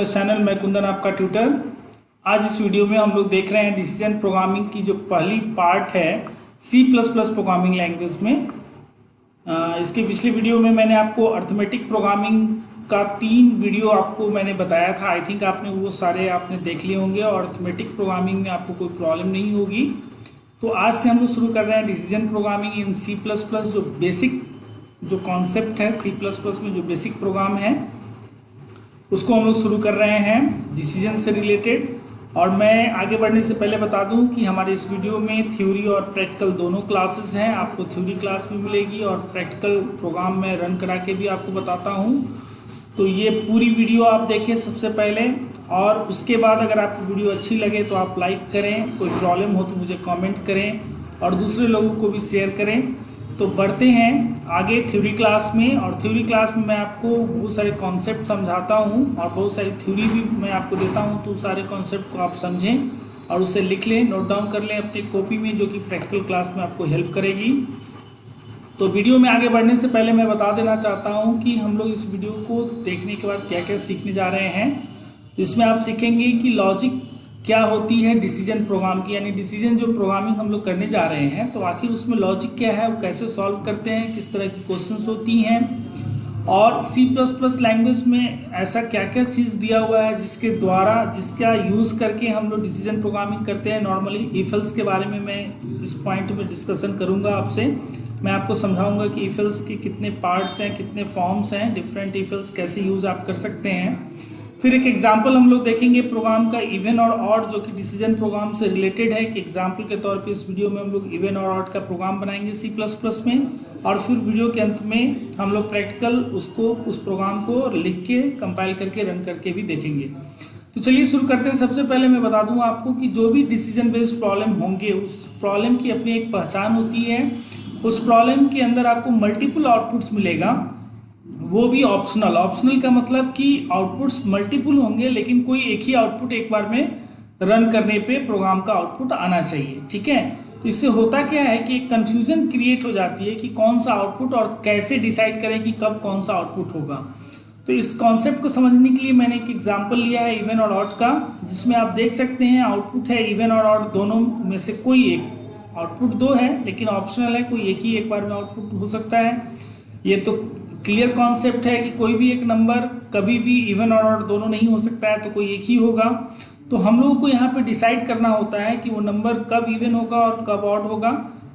Plus channel. मैं कुंदन आपका tutor. आज इस वीडियो में हम लोग देख रहे हैं डिसीजन प्रोग्रामिंग की जो पहली पार्ट है C plus plus programming language में। इसके पिछले वीडियो में मैंने आपको अर्थमेटिक प्रोग्रामिंग का 3 वीडियो आपको मैंने बताया था। आई थिंक आपने वो सारे देख लिए होंगे और अर्थमेटिक प्रोग्रामिंग में आपको कोई प्रॉब्लम नहीं होगी। तो आज से हम लोग शुरू कर रहे हैं decision programming in C plus plus. जो बेसिक जो कॉन्सेप्ट है सी प्लस प्लस में, जो बेसिक प्रोग्राम है उसको हम लोग शुरू कर रहे हैं डिसीजन से रिलेटेड। और मैं आगे बढ़ने से पहले बता दूं कि हमारे इस वीडियो में थ्योरी और प्रैक्टिकल दोनों क्लासेस हैं। आपको थ्योरी क्लास भी मिलेगी और प्रैक्टिकल प्रोग्राम में रन करा के भी आपको बताता हूं। तो ये पूरी वीडियो आप देखिए सबसे पहले, और उसके बाद अगर आपको वीडियो अच्छी लगे तो आप लाइक करें, कोई प्रॉब्लम हो तो मुझे कमेंट करें और दूसरे लोगों को भी शेयर करें। तो बढ़ते हैं आगे थ्योरी क्लास में। और थ्योरी क्लास में मैं आपको बहुत सारे कॉन्सेप्ट समझाता हूं और बहुत सारी थ्योरी भी मैं आपको देता हूं। तो सारे कॉन्सेप्ट को आप समझें और उसे लिख लें, नोट डाउन कर लें अपनी कॉपी में, जो कि प्रैक्टिकल क्लास में आपको हेल्प करेगी। तो वीडियो में आगे बढ़ने से पहले मैं बता देना चाहता हूं कि हम लोग इस वीडियो को देखने के बाद क्या क्या सीखने जा रहे हैं। इसमें आप सीखेंगे कि लॉजिक क्या होती है डिसीजन प्रोग्राम की, यानी डिसीजन जो प्रोग्रामिंग हम लोग करने जा रहे हैं तो आखिर उसमें लॉजिक क्या है, वो कैसे सॉल्व करते हैं, किस तरह की क्वेश्चंस होती हैं, और सी प्लस प्लस लैंग्वेज में ऐसा क्या क्या चीज़ दिया हुआ है जिसके द्वारा जिसका यूज़ करके हम लोग डिसीजन प्रोग्रामिंग करते हैं। नॉर्मली इफ एल्स के बारे में मैं इस पॉइंट में डिस्कशन करूँगा आपसे। मैं आपको समझाऊंगा कि इफ एल्स के कितने पार्ट्स हैं, कितने फॉर्म्स हैं, डिफरेंट इफ एल्स कैसे यूज़ आप कर सकते हैं। फिर एक एग्जाम्पल हम लोग देखेंगे प्रोग्राम का इवन और ऑड, जो कि डिसीजन प्रोग्राम से रिलेटेड है। कि एग्जाम्पल के तौर पे इस वीडियो में हम लोग इवन और ऑड का प्रोग्राम बनाएंगे सी प्लस प्लस में, और फिर वीडियो के अंत में हम लोग प्रैक्टिकल उस प्रोग्राम को लिख के कंपाइल करके रन करके भी देखेंगे। तो चलिए शुरू करते हैं। सबसे पहले मैं बता दूं आपको कि जो भी डिसीजन बेस्ड प्रॉब्लम होंगे उस प्रॉब्लम की अपनी एक पहचान होती है। उस प्रॉब्लम के अंदर आपको मल्टीपल आउटपुट्स मिलेगा, वो भी ऑप्शनल। ऑप्शनल का मतलब कि आउटपुट्स मल्टीपल होंगे लेकिन कोई एक ही आउटपुट एक बार में रन करने पे प्रोग्राम का आउटपुट आना चाहिए। ठीक है, तो इससे होता क्या है कि एक कंफ्यूजन क्रिएट हो जाती है कि कौन सा आउटपुट और कैसे डिसाइड करें कि कब कौन सा आउटपुट होगा। तो इस कॉन्सेप्ट को समझने के लिए मैंने एक एग्जाम्पल लिया है इवन और ऑड का, जिसमें आप देख सकते हैं आउटपुट है इवन और ऑड दोनों में से कोई एक। आउटपुट 2 है लेकिन ऑप्शनल है, कोई एक ही एक बार में आउटपुट हो सकता है। ये तो क्लियर कॉन्सेप्ट है कि कोई भी एक नंबर कभी भी इवन और ऑड दोनों नहीं हो सकता है, तो कोई एक ही होगा। तो हम लोगों को यहाँ पे डिसाइड करना होता है कि वो नंबर कब इवन होगा और कब ऑड होगा।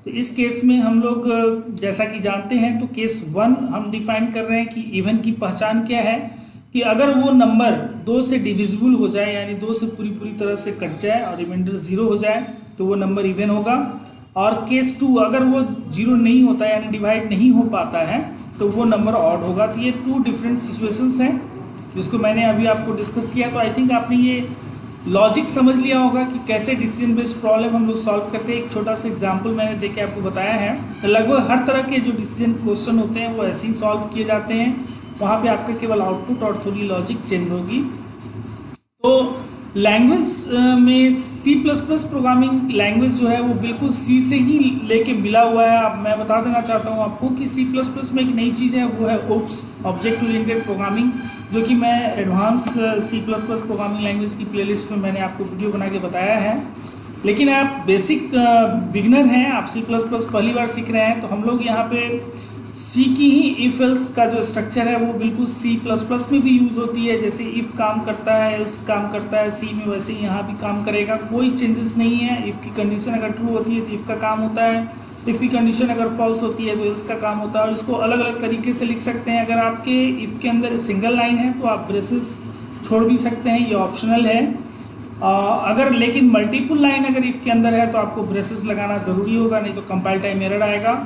तो इस केस में हम लोग जैसा कि जानते हैं तो केस 1 हम डिफाइन कर रहे हैं कि इवन की पहचान क्या है, कि अगर वो नंबर 2 से डिविजिबल हो जाए, यानी 2 से पूरी तरह से कट जाए और रिमाइंडर 0 हो जाए तो वो नंबर इवन होगा। और केस 2 अगर वो 0 नहीं होता यानी डिवाइड नहीं हो पाता है तो वो नंबर ऑड होगा। तो ये 2 डिफरेंट सिचुएशंस हैं जिसको मैंने अभी आपको डिस्कस किया। तो आई थिंक आपने ये लॉजिक समझ लिया होगा कि कैसे डिसीजन बेस्ड प्रॉब्लम हम लोग सॉल्व करते हैं। एक छोटा सा एग्जांपल मैंने देके आपको बताया है। तो लगभग हर तरह के जो डिसीजन क्वेश्चन होते हैं वो ऐसे ही सॉल्व किए जाते हैं। वहाँ पे आपका केवल आउटपुट और थोड़ी लॉजिक चेंज होगी। तो लैंग्वेज में C plus plus programming language जो है वो बिल्कुल सी से ही लेके मिला हुआ है। अब मैं बता देना चाहता हूँ आपको कि सी प्लस प्लस में एक नई चीज़ है, वो है ओप्स, ऑब्जेक्ट ओरिएंटेड प्रोग्रामिंग, जो कि मैं advance C plus plus programming language की प्लेलिस्ट में मैंने आपको वीडियो बना के बताया है। लेकिन आप बेसिक बिगनर हैं, आप सी प्लस प्लस पहली बार सीख रहे हैं, तो हम लोग यहाँ पे सी की ही इफ एल्स का जो स्ट्रक्चर है वो बिल्कुल सी प्लस प्लस में भी यूज़ होती है। जैसे इफ़ काम करता है, एल्स काम करता है सी में, वैसे ही यहाँ भी काम करेगा। कोई चेंजेस नहीं है। इफ़ की कंडीशन अगर ट्रू होती है तो इफ़ का काम होता है, इफ़ की कंडीशन अगर फॉल्स होती है तो एल्स का काम होता है। और इसको अलग अलग तरीके से लिख सकते हैं। अगर आपके इफ़ के अंदर सिंगल लाइन है तो आप ब्रेसेस छोड़ भी सकते हैं, ये ऑप्शनल है। अगर लेकिन मल्टीपल लाइन अगर इफ़ के अंदर है तो आपको ब्रेसेस लगाना ज़रूरी होगा, नहीं तो कंपाइल टाइम एरर आएगा।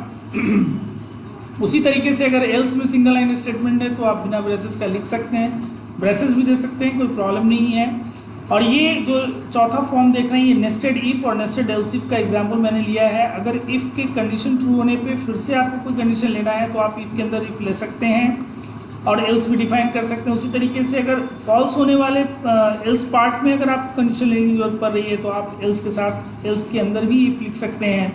उसी तरीके से अगर एल्स में सिंगल लाइन स्टेटमेंट है तो आप बिना ब्रेसेस का लिख सकते हैं, ब्रेसेस भी दे सकते हैं, कोई प्रॉब्लम नहीं है। और ये जो चौथा फॉर्म देख रहे हैं ये नेस्टेड इफ और नेस्टेड एल्स इफ का एग्जांपल मैंने लिया है। अगर इफ़ के कंडीशन ट्रू होने पे फिर से आपको कोई कंडीशन लेना है तो आप इफ़ के अंदर इफ ले सकते हैं और एल्स भी डिफाइन कर सकते हैं। उसी तरीके से अगर फॉल्स होने वाले एल्स पार्ट में अगर आपको कंडीशन लेने की जरूरत पड़ रही है तो आप एल्स के साथ एल्स के अंदर भी इफ लिख सकते हैं।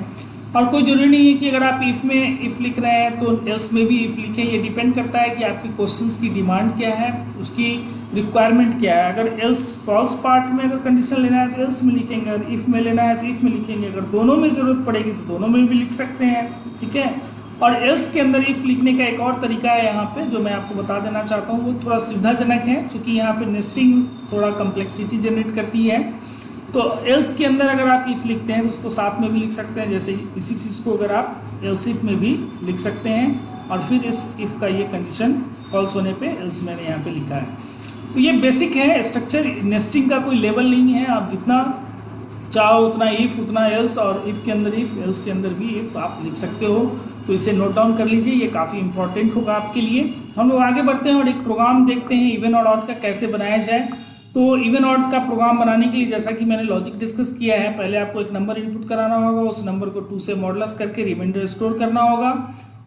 और कोई जरूरी नहीं है कि अगर आप इफ में इफ लिख रहे हैं तो एल्स में भी इफ लिखें। ये डिपेंड करता है कि आपकी क्वेश्चंस की डिमांड क्या है, उसकी रिक्वायरमेंट क्या है। अगर एल्स फॉल्स पार्ट में अगर कंडीशन लेना है तो एल्स में लिखेंगे, अगर इफ में लेना है तो इफ में लिखेंगे, अगर दोनों में ज़रूरत पड़ेगी तो दोनों में भी लिख सकते हैं, ठीक है। और एल्स के अंदर इफ लिखने का एक और तरीका है यहाँ पे जो मैं आपको बता देना चाहता हूँ, वो थोड़ा सुविधाजनक है, क्योंकि यहाँ पे नेस्टिंग थोड़ा कम्प्लेक्सिटी जनरेट करती है। तो एल्स के अंदर अगर आप इफ लिखते हैं तो उसको साथ में भी लिख सकते हैं, जैसे इसी चीज़ को अगर आप एल्स इफ में भी लिख सकते हैं, और फिर इस इफ का ये कंडीशन फॉल्स होने पे एल्स मैंने यहाँ पे लिखा है। तो ये बेसिक है स्ट्रक्चर, नेस्टिंग का कोई लेवल नहीं है, आप जितना चाहो उतना इफ उतना एल्स, और इफ के अंदर इफ, एल्स के अंदर भी इफ आप लिख सकते हो। तो इसे नोट डाउन कर लीजिए, ये काफ़ी इंपॉर्टेंट होगा आपके लिए। हम लोग आगे बढ़ते हैं और एक प्रोग्राम देखते हैं इवन और ऑड का कैसे बनाया जाए। तो इवन ऑड का प्रोग्राम बनाने के लिए जैसा कि मैंने लॉजिक डिस्कस किया है, पहले आपको एक नंबर इनपुट कराना होगा, उस नंबर को 2 से मॉडुलस करके रिमाइंडर स्टोर करना होगा।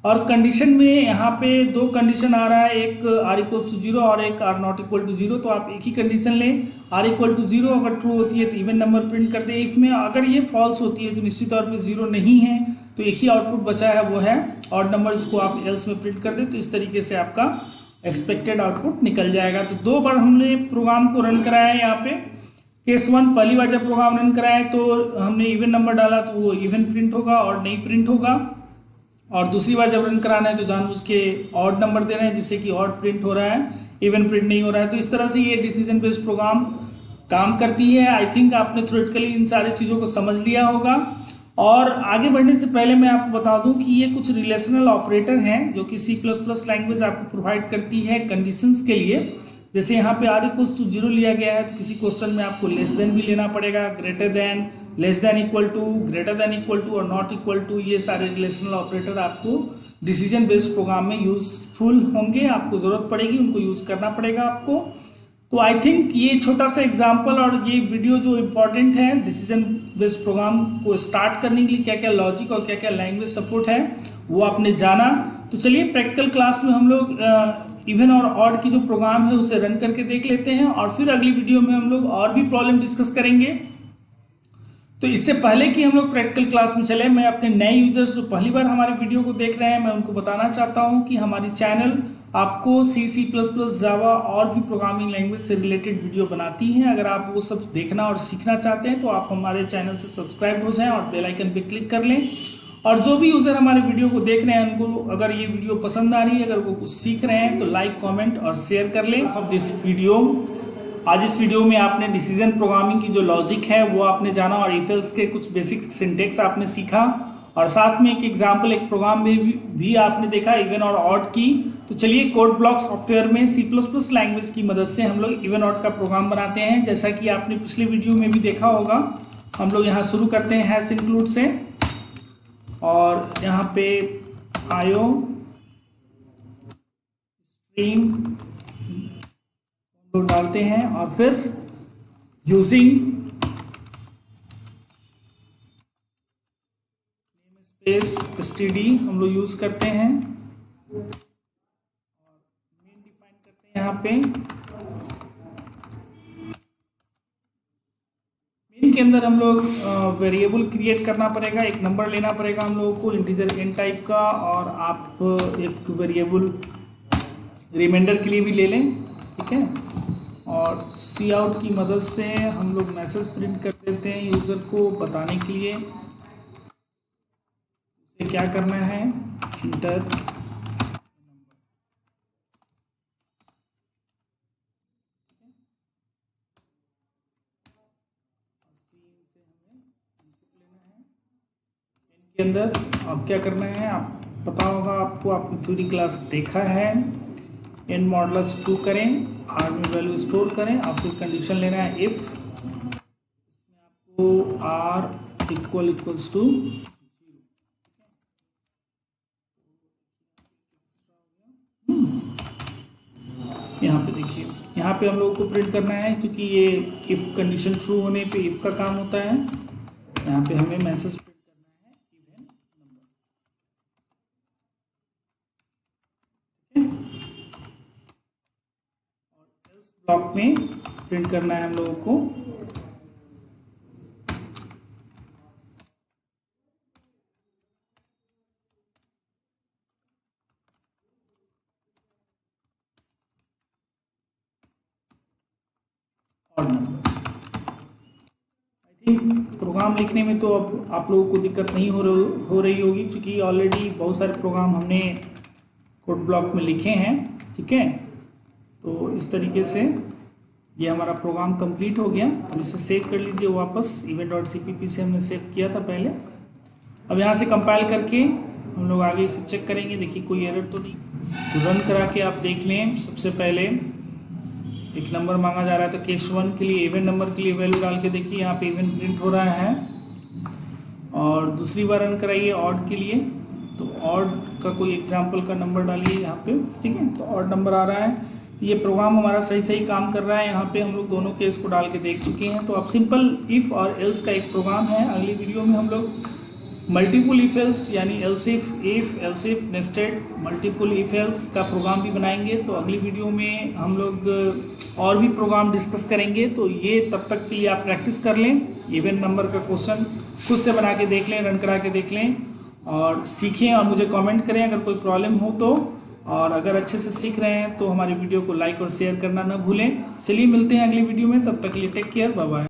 और कंडीशन में यहाँ पे 2 कंडीशन आ रहा है, एक r इक्वल्स टू 0 और एक r नॉट इक्वल टू 0। तो आप एक ही कंडीशन लें, r इक्वल टू 0 अगर ट्रू होती है तो इवन नंबर प्रिंट कर दे इफ में, अगर ये फॉल्स होती है तो निश्चित तौर पे 0 नहीं है, तो एक ही आउटपुट बचा है वो है ऑड नंबर, उसको आप एल्स में प्रिंट कर दे। तो इस तरीके से आपका एक्सपेक्टेड आउटपुट निकल जाएगा। तो 2 बार हमने प्रोग्राम को रन कराया है यहाँ पे। केस 1, पहली बार जब प्रोग्राम रन कराया है तो हमने इवन नंबर डाला तो वो इवन प्रिंट होगा और नहीं प्रिंट होगा, और दूसरी बार जब रन कराना है तो जानबूझ के ऑड नंबर दे रहे हैं जिससे कि ऑड प्रिंट हो रहा है, इवन प्रिंट नहीं हो रहा है। तो इस तरह से ये डिसीजन बेस्ड प्रोग्राम काम करती है। आई थिंक आपने थ्योरेटिकली इन सारी चीज़ों को समझ लिया होगा। और आगे बढ़ने से पहले मैं आपको बता दूं कि ये कुछ रिलेशनल ऑपरेटर हैं जो कि C++ लैंग्वेज आपको प्रोवाइड करती है कंडीशंस के लिए। जैसे यहाँ पे r इक्वल्स टू 0 लिया गया है तो किसी क्वेश्चन में आपको लेस देन भी लेना पड़ेगा, greater than, less than equal to, greater than equal to और नॉट इक्वल टू। ये सारे रिलेशनल ऑपरेटर आपको डिसीजन बेस्ड प्रोग्राम में यूजफुल होंगे, आपको ज़रूरत पड़ेगी, उनको यूज़ करना पड़ेगा आपको। तो आई थिंक ये छोटा सा एग्जाम्पल और ये वीडियो जो इम्पोर्टेंट है डिसीजन बेस्ड प्रोग्राम को स्टार्ट करने के लिए, क्या क्या लॉजिक और क्या क्या लैंग्वेज सपोर्ट है वो आपने जाना। तो चलिए प्रैक्टिकल क्लास में हम लोग इवन और ऑड की जो प्रोग्राम है उसे रन करके देख लेते हैं, और फिर अगली वीडियो में हम लोग और भी प्रॉब्लम डिस्कस करेंगे। तो इससे पहले कि हम लोग प्रैक्टिकल क्लास में चले, मैं अपने नए यूजर्स जो पहली बार हमारी वीडियो को देख रहे हैं मैं उनको बताना चाहता हूं कि हमारी चैनल आपको C++, जावा और भी प्रोग्रामिंग लैंग्वेज से रिलेटेड वीडियो बनाती हैं। अगर आप वो सब देखना और सीखना चाहते हैं तो आप हमारे चैनल से सब्सक्राइब हो जाएं और बेल आइकन पे क्लिक कर लें। और जो भी यूज़र हमारे वीडियो को देख रहे हैं उनको अगर ये वीडियो पसंद आ रही है, अगर वो कुछ सीख रहे हैं तो लाइक, कॉमेंट और शेयर कर लें। ऑफ दिस वीडियो, आज इस वीडियो में आपने डिसीजन प्रोग्रामिंग की जो लॉजिक है वो आपने जाना, और इफ एल्स के कुछ बेसिक सिंटेक्स आपने सीखा, और साथ में एक एग्जाम्पल, एक प्रोग्राम में भी आपने देखा इवन और ऑड की। तो चलिए कोड ब्लॉक सॉफ्टवेयर में C++ लैंग्वेज की मदद से हम लोग इवन ऑड का प्रोग्राम बनाते हैं। जैसा कि आपने पिछले वीडियो में भी देखा होगा, हम लोग यहाँ शुरू करते हैं हैश इंक्लूड से, और यहाँ पे आयो स्ट्रीम लोग डालते हैं, और फिर यूजिंग स्पेस std हम लोग यूज करते हैं, और मेन डिफाइन करते हैं। यहाँ पे मेन के अंदर हम लोग वेरिएबल क्रिएट करना पड़ेगा, एक नंबर लेना पड़ेगा हम लोगों को इंटीजर n टाइप का, और आप एक वेरिएबल रिमाइंडर के लिए भी ले लें, ठीक है। और सी आउट की मदद से हम लोग मैसेज प्रिंट कर देते हैं यूज़र को बताने के लिए उसे क्या करना है, इंटर। के अंदर अब क्या करना है, आप पता होगा आपको, आपने थ्योरी क्लास देखा है, n मॉडुलस 2 करें, r में वैल्यू स्टोर करें, और फिर कंडीशन लेना है इफ, इसमें आपको r इक्वल्स टू 0। यहाँ पे देखिए, यहाँ पे हम लोगों को प्रिंट करना है, क्योंकि ये इफ कंडीशन ट्रू होने पे इफ का काम होता है। यहाँ पे हमें मैसेज प्रिंट करना है इवन नंबर, और एल्स ब्लॉक में प्रिंट करना है हम लोगों को odd number. I think program लिखने में तो अब आप लोगों को दिक्कत नहीं हो रही होगी, क्योंकि ऑलरेडी बहुत सारे प्रोग्राम हमने कोड ब्लॉक में लिखे हैं। ठीक है, तो इस तरीके से ये हमारा प्रोग्राम कंप्लीट हो गया। अब इसे सेव कर लीजिए वापस, event.cpp से हमने सेव किया था पहले। अब यहाँ से कंपाइल करके हम लोग आगे इसे चेक करेंगे। देखिए कोई एरर तो नहीं, तो रन करा के आप देख लें। सबसे पहले एक नंबर मांगा जा रहा है, तो केस 1 के लिए इवेंट नंबर के लिए वैल्यू डाल के देखिए, यहाँ पे इवेंट प्रिंट हो रहा है। और दूसरी बार रन कराइए ऑड के लिए, तो ऑड का कोई एग्जाम्पल का नंबर डालिए यहाँ पे। ठीक है, तो ऑड नंबर आ रहा है। तो ये प्रोग्राम हमारा सही काम कर रहा है। यहाँ पे हम लोग दोनों केस को डाल के देख चुके हैं। तो अब सिंपल इफ़ और एल्स का एक प्रोग्राम है। अगली वीडियो में हम लोग मल्टीपल इफ एल्स यानी else if nested multiple if else का प्रोग्राम भी बनाएंगे। तो अगली वीडियो में हम लोग और भी प्रोग्राम डिस्कस करेंगे। तो ये तब तक के लिए आप प्रैक्टिस कर लें, इवेंट नंबर का क्वेश्चन खुद से बना के देख लें, रन करा के देख लें और सीखें, और मुझे कमेंट करें अगर कोई प्रॉब्लम हो तो। और अगर अच्छे से सीख रहे हैं तो हमारी वीडियो को लाइक और शेयर करना ना भूलें। चलिए मिलते हैं अगली वीडियो में, तब तक के लिए टेक केयर, बाय बाय।